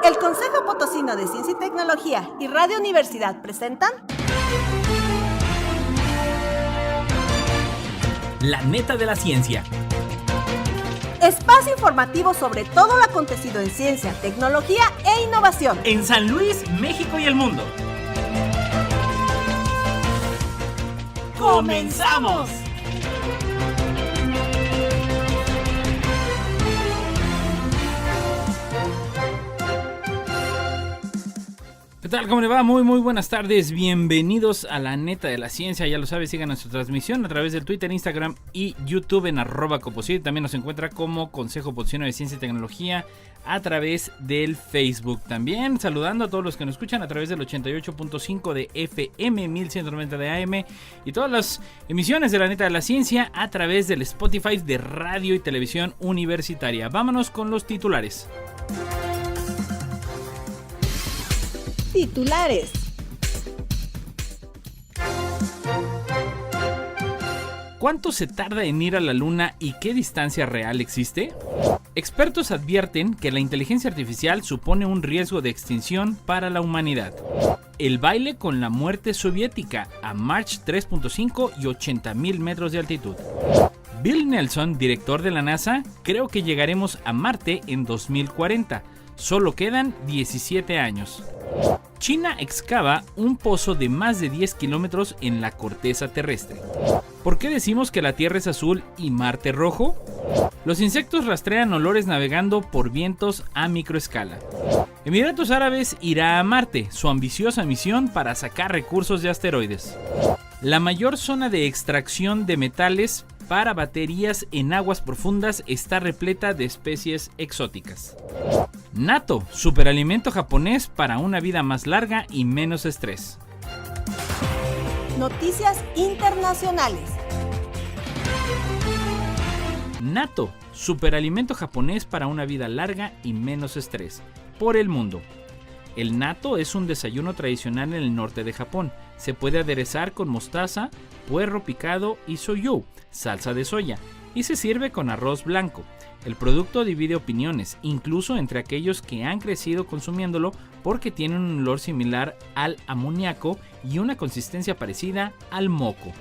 El Consejo Potosino de Ciencia y Tecnología y Radio Universidad presentan La Neta de la Ciencia. Espacio informativo sobre todo lo acontecido en ciencia, tecnología e innovación En San Luis, México y el mundo. ¡Comenzamos! ¿Qué tal? ¿Cómo le va? Muy buenas tardes. Bienvenidos a La Neta de la Ciencia. Ya lo sabe, sigan nuestra transmisión a través del Twitter, Instagram y YouTube en @Coposit. También nos encuentra como Consejo Potosino de Ciencia y Tecnología a través del Facebook. También saludando a todos los que nos escuchan a través del 88.5 de FM, 1190 de AM y todas las emisiones de La Neta de la Ciencia a través del Spotify de Radio y Televisión Universitaria. Vámonos con los titulares. titulares. ¿Cuánto se tarda en ir a la Luna y qué distancia real existe? Expertos advierten que la inteligencia artificial supone un riesgo de extinción para la humanidad. El baile con la muerte soviética a Mach 3.5 y 80.000 metros de altitud. Bill Nelson, director de la NASA, creo que llegaremos a Marte en 2040. Solo quedan 17 años. China excava un pozo de más de 10 kilómetros en la corteza terrestre. ¿Por qué decimos que la Tierra es azul y Marte rojo? Los insectos rastrean olores navegando por vientos a microescala. Emiratos Árabes irá a Marte, su ambiciosa misión para sacar recursos de asteroides. La mayor zona de extracción de metales para baterías en aguas profundas está repleta de especies exóticas. Natto, superalimento japonés para una vida más larga y menos estrés. Noticias internacionales. Natto, superalimento japonés para una vida larga y menos estrés. Por el mundo. El natto es un desayuno tradicional en el norte de Japón. Se puede aderezar con mostaza, puerro picado y soyu, salsa de soya, y se sirve con arroz blanco. El producto divide opiniones, incluso entre aquellos que han crecido consumiéndolo porque tiene un olor similar al amoníaco y una consistencia parecida al moco.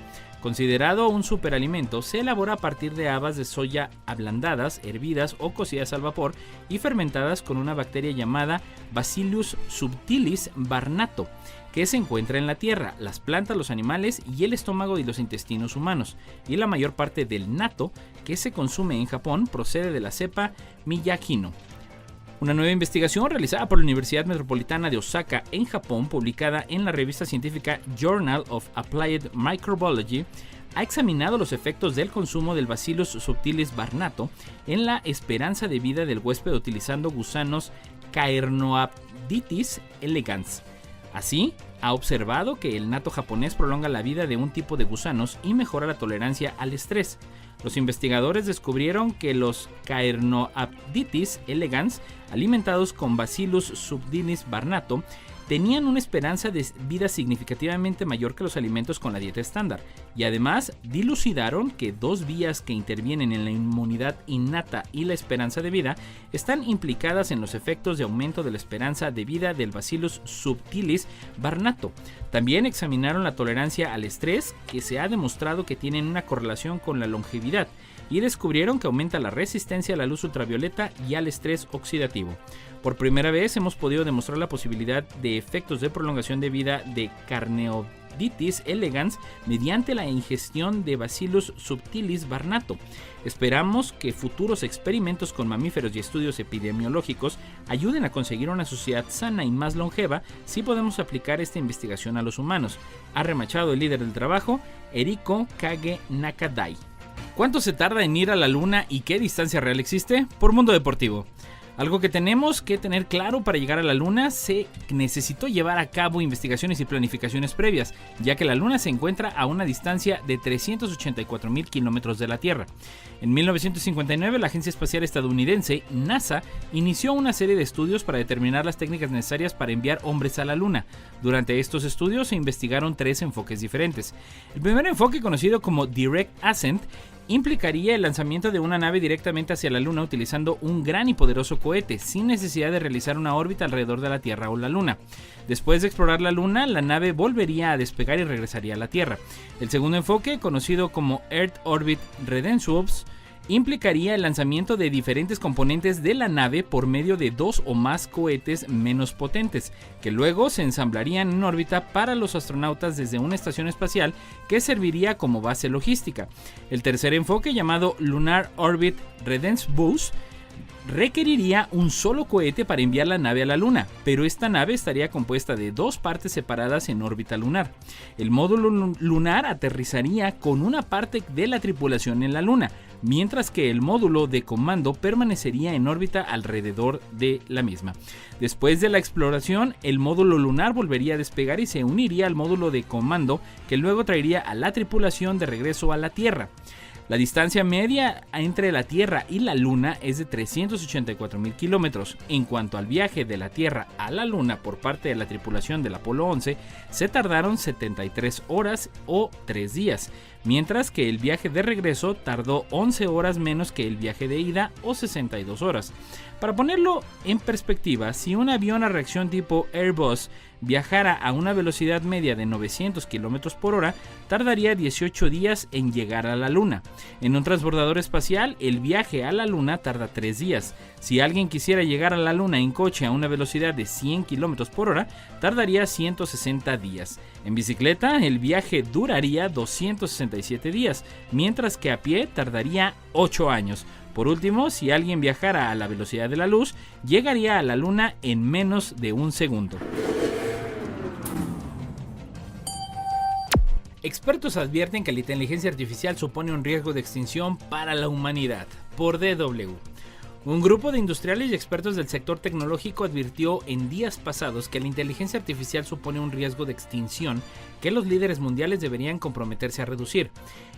Considerado un superalimento, se elabora a partir de habas de soya ablandadas, hervidas o cocidas al vapor y fermentadas con una bacteria llamada Bacillus subtilis barnato, que se encuentra en la tierra, las plantas, los animales y el estómago y los intestinos humanos. Y la mayor parte del natto que se consume en Japón procede de la cepa Miyakino. Una nueva investigación realizada por la Universidad Metropolitana de Osaka en Japón, publicada en la revista científica Journal of Applied Microbiology, ha examinado los efectos del consumo del Bacillus subtilis barnato en la esperanza de vida del huésped utilizando gusanos Caernoapditis elegans. Así, ha observado que el natto japonés prolonga la vida de un tipo de gusanos y mejora la tolerancia al estrés. Los investigadores descubrieron que los Caernoapditis elegans, alimentados con Bacillus subtilis barnato, tenían una esperanza de vida significativamente mayor que los alimentos con la dieta estándar, y además dilucidaron que dos vías que intervienen en la inmunidad innata y la esperanza de vida están implicadas en los efectos de aumento de la esperanza de vida del Bacillus subtilis barnato. También examinaron la tolerancia al estrés, que se ha demostrado que tienen una correlación con la longevidad, y descubrieron que aumenta la resistencia a la luz ultravioleta y al estrés oxidativo. Por primera vez hemos podido demostrar la posibilidad de efectos de prolongación de vida de Caernoapditis elegans mediante la ingestión de Bacillus subtilis barnato. Esperamos que futuros experimentos con mamíferos y estudios epidemiológicos ayuden a conseguir una sociedad sana y más longeva si podemos aplicar esta investigación a los humanos, ha remachado el líder del trabajo, Eriko Kage Nakadai. ¿Cuánto se tarda en ir a la Luna y qué distancia real existe? Por Mundo Deportivo. Algo que tenemos que tener claro: para llegar a la Luna se necesitó llevar a cabo investigaciones y planificaciones previas, ya que la Luna se encuentra a una distancia de 384.000 kilómetros de la Tierra. En 1959, la Agencia Espacial Estadounidense, NASA, inició una serie de estudios para determinar las técnicas necesarias para enviar hombres a la Luna. Durante estos estudios se investigaron 3 enfoques diferentes. El primer enfoque, conocido como Direct Ascent, implicaría el lanzamiento de una nave directamente hacia la Luna utilizando un gran y poderoso cohete, sin necesidad de realizar una órbita alrededor de la Tierra o la Luna. Después de explorar la Luna, la nave volvería a despegar y regresaría a la Tierra. El segundo enfoque, conocido como Earth Orbit Renaissance, implicaría el lanzamiento de diferentes componentes de la nave por medio de 2 o más cohetes menos potentes, que luego se ensamblarían en órbita para los astronautas desde una estación espacial que serviría como base logística. El tercer enfoque, llamado Lunar Orbit Renaissance, requeriría un solo cohete para enviar la nave a la Luna, pero esta nave estaría compuesta de 2 partes separadas en órbita lunar. El módulo lunar aterrizaría con una parte de la tripulación en la Luna, mientras que el módulo de comando permanecería en órbita alrededor de la misma. Después de la exploración, el módulo lunar volvería a despegar y se uniría al módulo de comando, que luego traería a la tripulación de regreso a la Tierra. La distancia media entre la Tierra y la Luna es de 384.000 kilómetros. En cuanto al viaje de la Tierra a la Luna por parte de la tripulación del Apolo 11, se tardaron 73 horas o 3 días, mientras que el viaje de regreso tardó 11 horas menos que el viaje de ida o 62 horas. Para ponerlo en perspectiva, si un avión a reacción tipo Airbus viajara a una velocidad media de 900 km por hora, tardaría 18 días en llegar a la Luna. En un transbordador espacial, el viaje a la Luna tarda 3 días. Si alguien quisiera llegar a la Luna en coche a una velocidad de 100 km por hora, tardaría 160 días. En bicicleta, el viaje duraría 267 días, mientras que a pie tardaría 8 años. Por último, si alguien viajara a la velocidad de la luz, llegaría a la Luna en menos de un segundo. Expertos advierten que la inteligencia artificial supone un riesgo de extinción para la humanidad. Por DW. Un grupo de industriales y expertos del sector tecnológico advirtió en días pasados que la inteligencia artificial supone un riesgo de extinción que los líderes mundiales deberían comprometerse a reducir.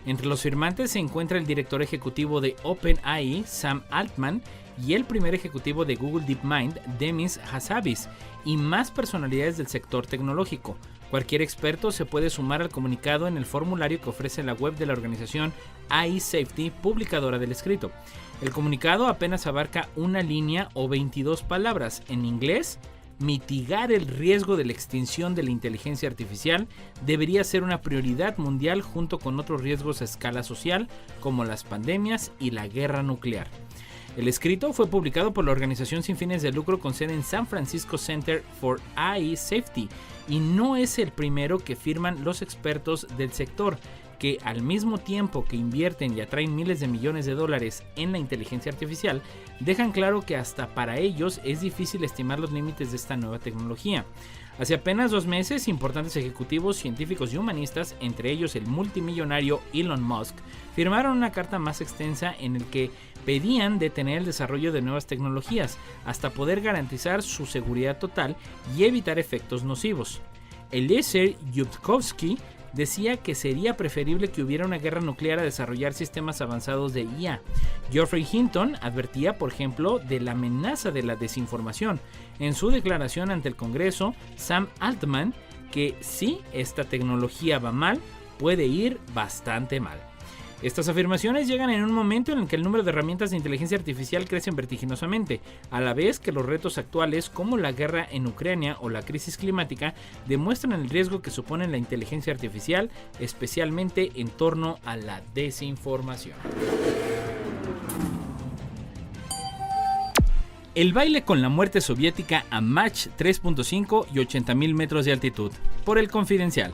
Entre los firmantes se encuentra el director ejecutivo de OpenAI, Sam Altman, y el primer ejecutivo de Google DeepMind, Demis Hassabis, y más personalidades del sector tecnológico. Cualquier experto se puede sumar al comunicado en el formulario que ofrece la web de la organización AI Safety, publicadora del escrito. El comunicado apenas abarca una línea o 22 palabras. En inglés, mitigar el riesgo de la extinción de la inteligencia artificial debería ser una prioridad mundial junto con otros riesgos a escala social como las pandemias y la guerra nuclear. El escrito fue publicado por la organización sin fines de lucro con sede en San Francisco Center for AI Safety y no es el primero que firman los expertos del sector, que al mismo tiempo que invierten y atraen miles de millones de dólares en la inteligencia artificial, dejan claro que hasta para ellos es difícil estimar los límites de esta nueva tecnología. Hace apenas 2 meses, importantes ejecutivos, científicos y humanistas, entre ellos el multimillonario Elon Musk, firmaron una carta más extensa en la que pedían detener el desarrollo de nuevas tecnologías hasta poder garantizar su seguridad total y evitar efectos nocivos. Eliezer Yudkowsky decía que sería preferible que hubiera una guerra nuclear a desarrollar sistemas avanzados de IA. Geoffrey Hinton advertía, por ejemplo, de la amenaza de la desinformación. En su declaración ante el Congreso, Sam Altman, que si esta tecnología va mal, puede ir bastante mal. Estas afirmaciones llegan en un momento en el que el número de herramientas de inteligencia artificial crecen vertiginosamente, a la vez que los retos actuales como la guerra en Ucrania o la crisis climática demuestran el riesgo que supone la inteligencia artificial, especialmente en torno a la desinformación. El baile con la muerte soviética a Mach 3.5 y 80.000 metros de altitud. Por El Confidencial.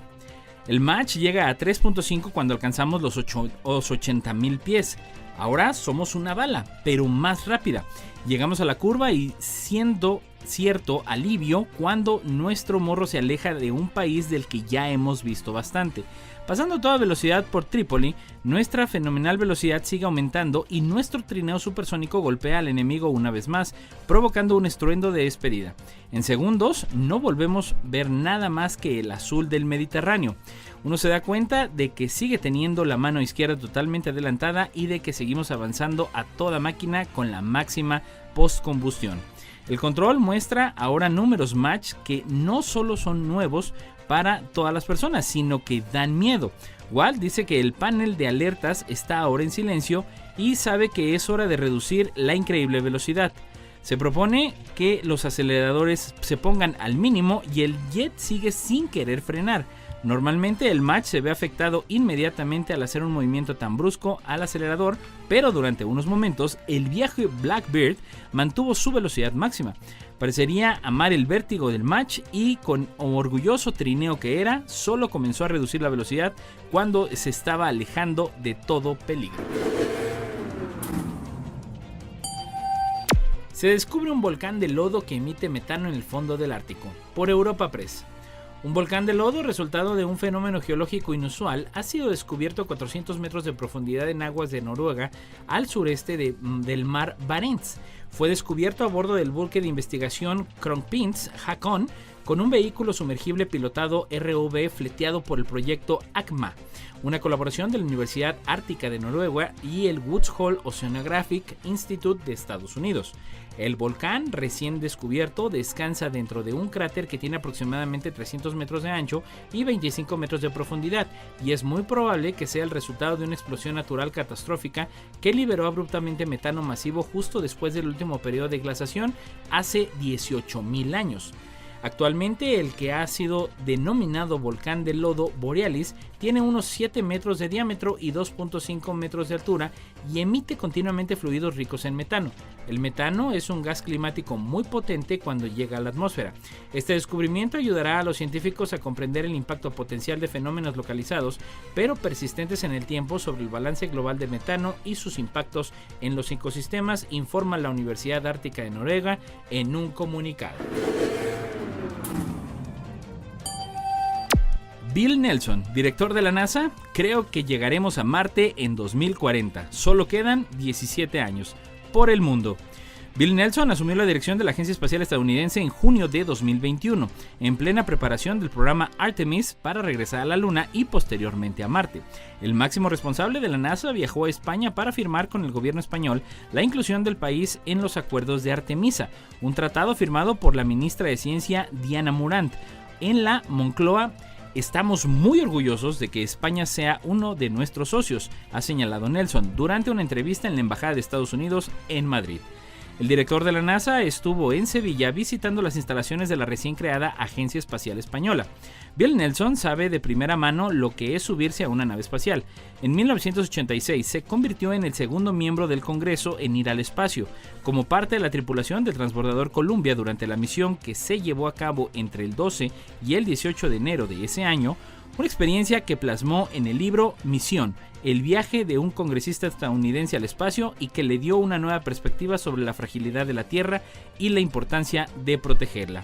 El Mach llega a 3.5 cuando alcanzamos los 80.000 pies. Ahora somos una bala, pero más rápida. Llegamos a la curva y siendo cierto alivio cuando nuestro morro se aleja de un país del que ya hemos visto bastante. Pasando a toda velocidad por Trípoli, nuestra fenomenal velocidad sigue aumentando y nuestro trineo supersónico golpea al enemigo una vez más, provocando un estruendo de despedida. En segundos no volvemos a ver nada más que el azul del Mediterráneo. Uno se da cuenta de que sigue teniendo la mano izquierda totalmente adelantada y de que seguimos avanzando a toda máquina con la máxima postcombustión. El control muestra ahora números Mach que no solo son nuevos para todas las personas, sino que dan miedo. Walt dice que el panel de alertas está ahora en silencio y sabe que es hora de reducir la increíble velocidad. Se propone que los aceleradores se pongan al mínimo y el jet sigue sin querer frenar. Normalmente el Mach se ve afectado inmediatamente al hacer un movimiento tan brusco al acelerador, pero durante unos momentos el viejo Blackbird mantuvo su velocidad máxima. Parecería amar el vértigo del Mach y con orgulloso trineo que era, solo comenzó a reducir la velocidad cuando se estaba alejando de todo peligro. Se descubre un volcán de lodo que emite metano en el fondo del Ártico, por Europa Press. Un volcán de lodo, resultado de un fenómeno geológico inusual, ha sido descubierto a 400 metros de profundidad en aguas de Noruega, al sureste del mar Barents. Fue descubierto a bordo del buque de investigación Kronprins Haakon con un vehículo sumergible pilotado ROV fleteado por el proyecto ACMA, una colaboración de la Universidad Ártica de Noruega y el Woods Hole Oceanographic Institute de Estados Unidos. El volcán recién descubierto descansa dentro de un cráter que tiene aproximadamente 300 metros de ancho y 25 metros de profundidad, y es muy probable que sea el resultado de una explosión natural catastrófica que liberó abruptamente metano masivo justo después del último periodo de glaciación hace 18.000 años. Actualmente el que ha sido denominado volcán de lodo Borealis tiene unos 7 metros de diámetro y 2.5 metros de altura y emite continuamente fluidos ricos en metano. El metano es un gas climático muy potente cuando llega a la atmósfera. Este descubrimiento ayudará a los científicos a comprender el impacto potencial de fenómenos localizados pero persistentes en el tiempo sobre el balance global de metano y sus impactos en los ecosistemas, informa la Universidad Ártica de Noruega en un comunicado. Bill Nelson, director de la NASA, creo que llegaremos a Marte en 2040. Solo quedan 17 años. Por el mundo. Bill Nelson asumió la dirección de la Agencia Espacial Estadounidense en junio de 2021, en plena preparación del programa Artemis para regresar a la Luna y posteriormente a Marte. El máximo responsable de la NASA viajó a España para firmar con el gobierno español la inclusión del país en los acuerdos de Artemisa, un tratado firmado por la ministra de Ciencia Diana Morant. En la Moncloa, estamos muy orgullosos de que España sea uno de nuestros socios, ha señalado Nelson durante una entrevista en la Embajada de Estados Unidos en Madrid. El director de la NASA estuvo en Sevilla visitando las instalaciones de la recién creada Agencia Espacial Española. Bill Nelson sabe de primera mano lo que es subirse a una nave espacial. En 1986 se convirtió en el segundo miembro del Congreso en ir al espacio, como parte de la tripulación del transbordador Columbia durante la misión que se llevó a cabo entre el 12 y el 18 de enero de ese año, una experiencia que plasmó en el libro Misión, el viaje de un congresista estadounidense al espacio y que le dio una nueva perspectiva sobre la fragilidad de la Tierra y la importancia de protegerla.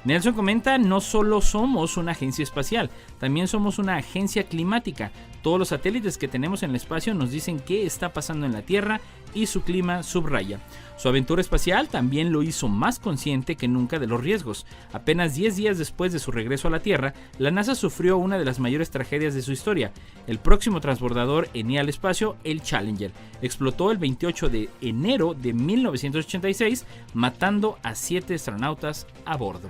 Nelson comenta: no solo somos una agencia espacial, también somos una agencia climática. Todos los satélites que tenemos en el espacio nos dicen qué está pasando en la Tierra y su clima subraya. Su aventura espacial también lo hizo más consciente que nunca de los riesgos. Apenas 10 días después de su regreso a la Tierra, la NASA sufrió una de las mayores tragedias de su historia. El próximo transbordador en ir al espacio, el Challenger, explotó el 28 de enero de 1986, matando a 7 astronautas a bordo.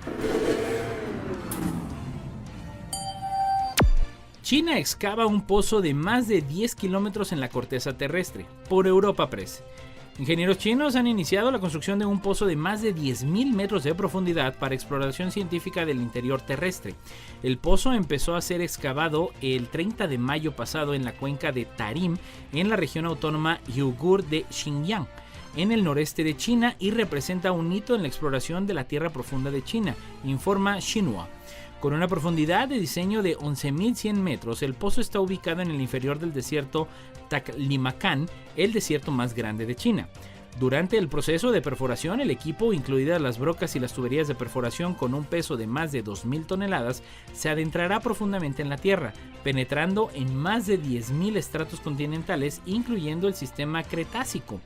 China excava un pozo de más de 10 kilómetros en la corteza terrestre, por Europa Press. Ingenieros chinos han iniciado la construcción de un pozo de más de 10.000 metros de profundidad para exploración científica del interior terrestre. El pozo empezó a ser excavado el 30 de mayo pasado en la cuenca de Tarim, en la región autónoma Uigur de Xinjiang, en el noreste de China, y representa un hito en la exploración de la tierra profunda de China, informa Xinhua. Con una profundidad de diseño de 11.100 metros, el pozo está ubicado en el inferior del desierto Taklamakan, el desierto más grande de China. Durante el proceso de perforación, el equipo, incluidas las brocas y las tuberías de perforación con un peso de más de 2.000 toneladas, se adentrará profundamente en la Tierra, penetrando en más de 10.000 estratos continentales, incluyendo el sistema Cretácico.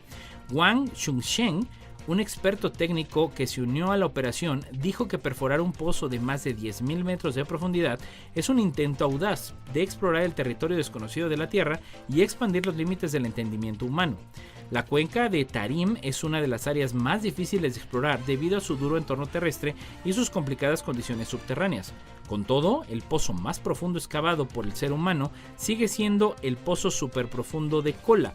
Wang Chunsheng, un experto técnico que se unió a la operación dijo que perforar un pozo de más de 10.000 metros de profundidad es un intento audaz de explorar el territorio desconocido de la Tierra y expandir los límites del entendimiento humano. La cuenca de Tarim es una de las áreas más difíciles de explorar debido a su duro entorno terrestre y sus complicadas condiciones subterráneas. Con todo, el pozo más profundo excavado por el ser humano sigue siendo el pozo superprofundo de Kola,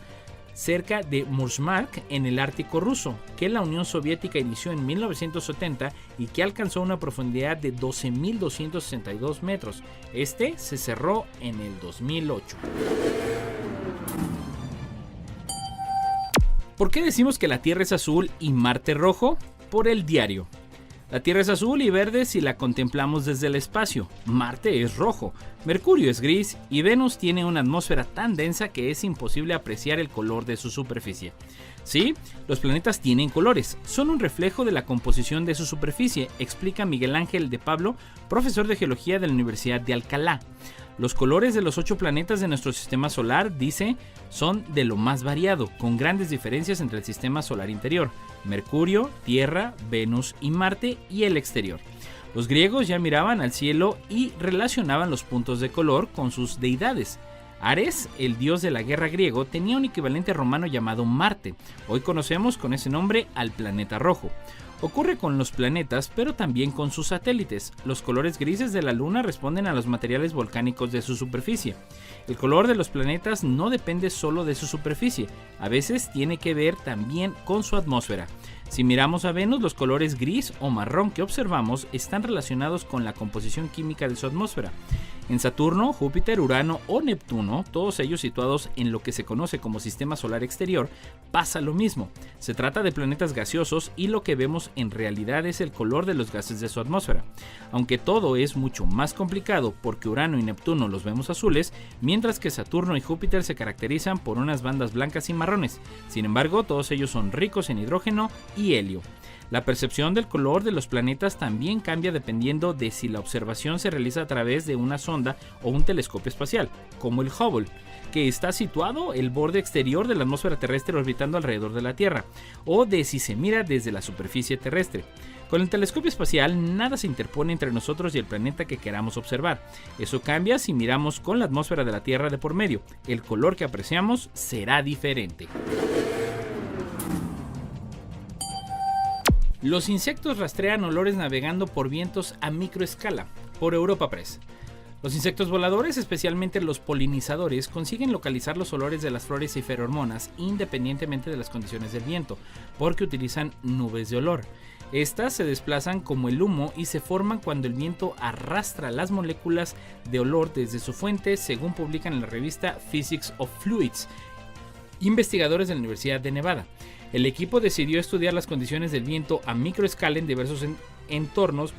cerca de Murmansk en el Ártico ruso, que la Unión Soviética inició en 1970 y que alcanzó una profundidad de 12.262 metros. Este se cerró en el 2008. ¿Por qué decimos que la Tierra es azul y Marte rojo? Por el diario. La Tierra es azul y verde si la contemplamos desde el espacio. Marte es rojo, Mercurio es gris y Venus tiene una atmósfera tan densa que es imposible apreciar el color de su superficie. Sí, los planetas tienen colores, son un reflejo de la composición de su superficie, explica Miguel Ángel de Pablo, profesor de geología de la Universidad de Alcalá. Los colores de los 8 planetas de nuestro sistema solar, dice, son de lo más variado, con grandes diferencias entre el sistema solar interior, Mercurio, Tierra, Venus y Marte y el exterior. Los griegos ya miraban al cielo y relacionaban los puntos de color con sus deidades. Ares, el dios de la guerra griego, tenía un equivalente romano llamado Marte. Hoy conocemos con ese nombre al planeta rojo. Ocurre con los planetas, pero también con sus satélites. Los colores grises de la Luna responden a los materiales volcánicos de su superficie. El color de los planetas no depende solo de su superficie, a veces tiene que ver también con su atmósfera. Si miramos a Venus, los colores gris o marrón que observamos están relacionados con la composición química de su atmósfera. En Saturno, Júpiter, Urano o Neptuno, todos ellos situados en lo que se conoce como sistema solar exterior, pasa lo mismo. Se trata de planetas gaseosos y lo que vemos en realidad es el color de los gases de su atmósfera. Aunque todo es mucho más complicado porque Urano y Neptuno los vemos azules, mientras que Saturno y Júpiter se caracterizan por unas bandas blancas y marrones. Sin embargo, todos ellos son ricos en hidrógeno y helio. La percepción del color de los planetas también cambia dependiendo de si la observación se realiza a través de una sonda o un telescopio espacial, como el Hubble, que está situado el borde exterior de la atmósfera terrestre orbitando alrededor de la Tierra, o de si se mira desde la superficie terrestre. Con el telescopio espacial nada se interpone entre nosotros y el planeta que queramos observar. Eso cambia si miramos con la atmósfera de la Tierra de por medio. El color que apreciamos será diferente. Los insectos rastrean olores navegando por vientos a microescala, por Europa Press. Los insectos voladores, especialmente los polinizadores, consiguen localizar los olores de las flores y feromonas independientemente de las condiciones del viento, porque utilizan nubes de olor. Estas se desplazan como el humo y se forman cuando el viento arrastra las moléculas de olor desde su fuente, según publican en la revista Physics of Fluids, investigadores de la Universidad de Nevada. El equipo decidió estudiar las condiciones del viento a microescala en diversos entornos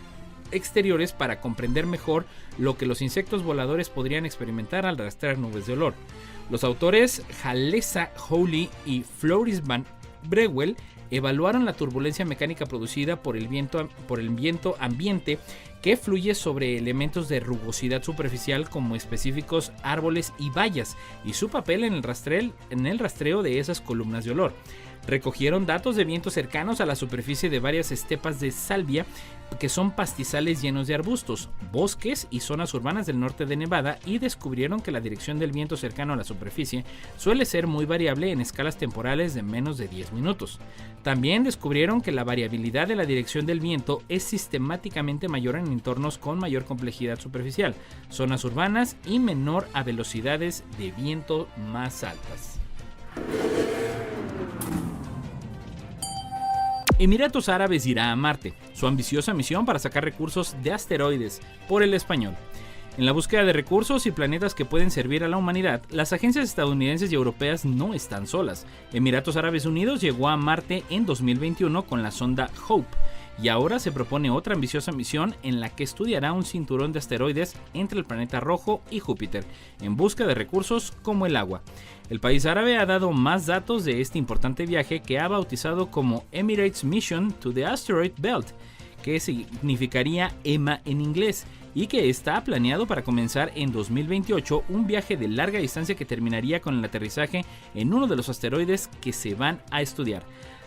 exteriores para comprender mejor lo que los insectos voladores podrían experimentar al rastrear nubes de olor. Los autores Jalesa Howley y Floris van Breuel evaluaron la turbulencia mecánica producida por el viento ambiente que fluye sobre elementos de rugosidad superficial como específicos árboles y bayas y su papel en el rastreo de esas columnas de olor. Recogieron datos de vientos cercanos a la superficie de varias estepas de salvia, que son pastizales llenos de arbustos, bosques y zonas urbanas del norte de Nevada, y descubrieron que la dirección del viento cercano a la superficie suele ser muy variable en escalas temporales de menos de 10 minutos. También descubrieron que la variabilidad de la dirección del viento es sistemáticamente mayor en entornos con mayor complejidad superficial, zonas urbanas y menor a velocidades de viento más altas. Emiratos Árabes irá a Marte, su ambiciosa misión para sacar recursos de asteroides, por El Español. En la búsqueda de recursos y planetas que pueden servir a la humanidad, las agencias estadounidenses y europeas no están solas. Emiratos Árabes Unidos llegó a Marte en 2021 con la sonda Hope, y ahora se propone otra ambiciosa misión en la que estudiará un cinturón de asteroides entre el planeta rojo y Júpiter, en busca de recursos como el agua. El país árabe ha dado más datos de este importante viaje, que ha bautizado como Emirates Mission to the Asteroid Belt, que significaría EMA en inglés, y que está planeado para comenzar en 2028 un viaje de larga distancia que terminaría con el aterrizaje en uno de los asteroides que se van a estudiar.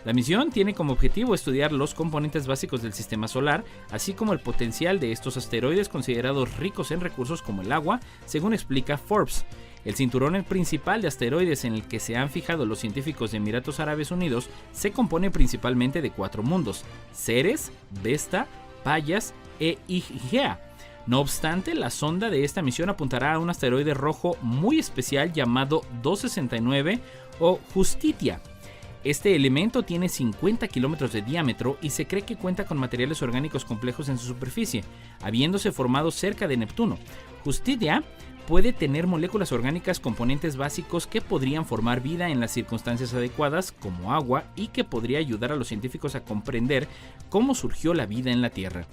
La misión tiene como objetivo estudiar los componentes básicos del sistema solar, así como el potencial de estos asteroides considerados ricos en recursos como el agua, según explica Forbes. El cinturón principal de asteroides en el que se han fijado los científicos de Emiratos Árabes Unidos se compone principalmente de 4 mundos: Ceres, Vesta, Pallas e Igea. No obstante, la sonda de esta misión apuntará a un asteroide rojo muy especial llamado 269 o Justitia. Este elemento tiene 50 kilómetros de diámetro y se cree que cuenta con materiales orgánicos complejos en su superficie, habiéndose formado cerca de Neptuno. Justitia puede tener moléculas orgánicas componentes básicos que podrían formar vida en las circunstancias adecuadas, como agua, y que podría ayudar a los científicos a comprender cómo surgió la vida en la Tierra.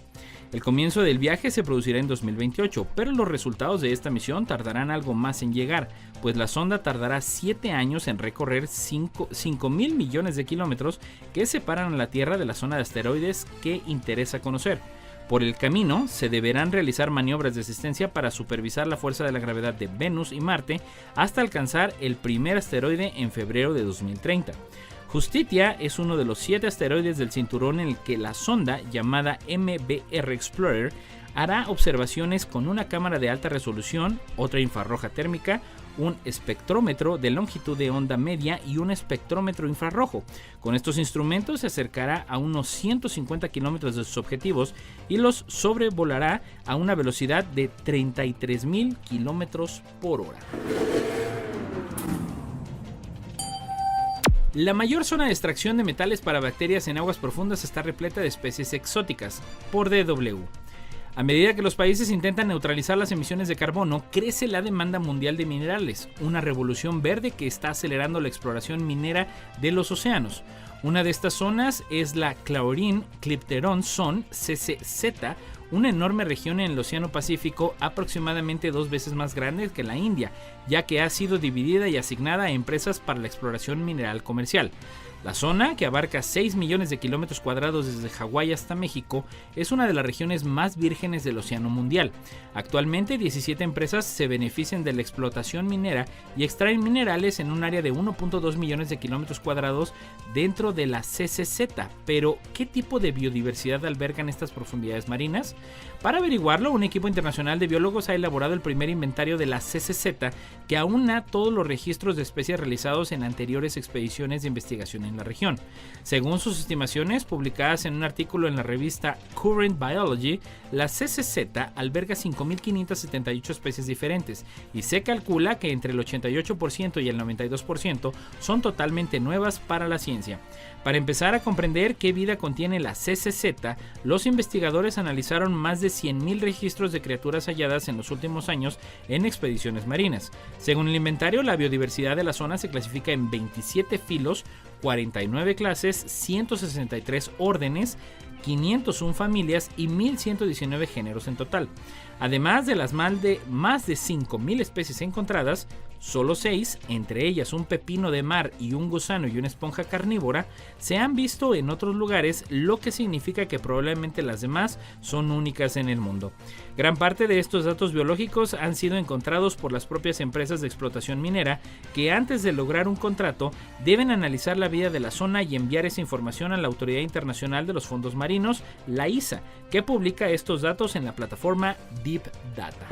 El comienzo del viaje se producirá en 2028, pero los resultados de esta misión tardarán algo más en llegar, pues la sonda tardará 7 años en recorrer 5 mil millones de kilómetros que separan a la Tierra de la zona de asteroides que interesa conocer. Por el camino, se deberán realizar maniobras de asistencia para supervisar la fuerza de la gravedad de Venus y Marte hasta alcanzar el primer asteroide en febrero de 2030. Justitia es uno de los 7 asteroides del cinturón en el que la sonda, llamada MBR Explorer, hará observaciones con una cámara de alta resolución, otra infrarroja térmica, un espectrómetro de longitud de onda media y un espectrómetro infrarrojo. Con estos instrumentos se acercará a unos 150 kilómetros de sus objetivos y los sobrevolará a una velocidad de 33.000 kilómetros por hora. La mayor zona de extracción de metales para bacterias en aguas profundas está repleta de especies exóticas, por DW. A medida que los países intentan neutralizar las emisiones de carbono, crece la demanda mundial de minerales, una revolución verde que está acelerando la exploración minera de los océanos. Una de estas zonas es la Clarion Clipperton Zone, CCZ, una enorme región en el Océano Pacífico aproximadamente 2 veces más grande que la India, ya que ha sido dividida y asignada a empresas para la exploración mineral comercial. La zona, que abarca 6 millones de kilómetros cuadrados desde Hawái hasta México, es una de las regiones más vírgenes del océano mundial. Actualmente, 17 empresas se benefician de la explotación minera y extraen minerales en un área de 1.2 millones de kilómetros cuadrados dentro de la CCZ. Pero, ¿qué tipo de biodiversidad albergan estas profundidades marinas? Para averiguarlo, un equipo internacional de biólogos ha elaborado el primer inventario de la CCZ, que aúna todos los registros de especies realizados en anteriores expediciones de investigación en la región. Según sus estimaciones publicadas en un artículo en la revista Current Biology, la CCZ alberga 5.578 especies diferentes y se calcula que entre el 88% y el 92% son totalmente nuevas para la ciencia. Para empezar a comprender qué vida contiene la CCZ, los investigadores analizaron más de 100.000 registros de criaturas halladas en los últimos años en expediciones marinas. Según el inventario, la biodiversidad de la zona se clasifica en 27 filos, 49 clases, 163 órdenes, 501 familias y 1.119 géneros en total. Además de las más de 5.000 especies encontradas, solo 6, entre ellas un pepino de mar y un gusano y una esponja carnívora, se han visto en otros lugares, lo que significa que probablemente las demás son únicas en el mundo. Gran parte de estos datos biológicos han sido encontrados por las propias empresas de explotación minera, que antes de lograr un contrato deben analizar la vida de la zona y enviar esa información a la Autoridad Internacional de los Fondos Marinos, la ISA, que publica estos datos en la plataforma Deep Data.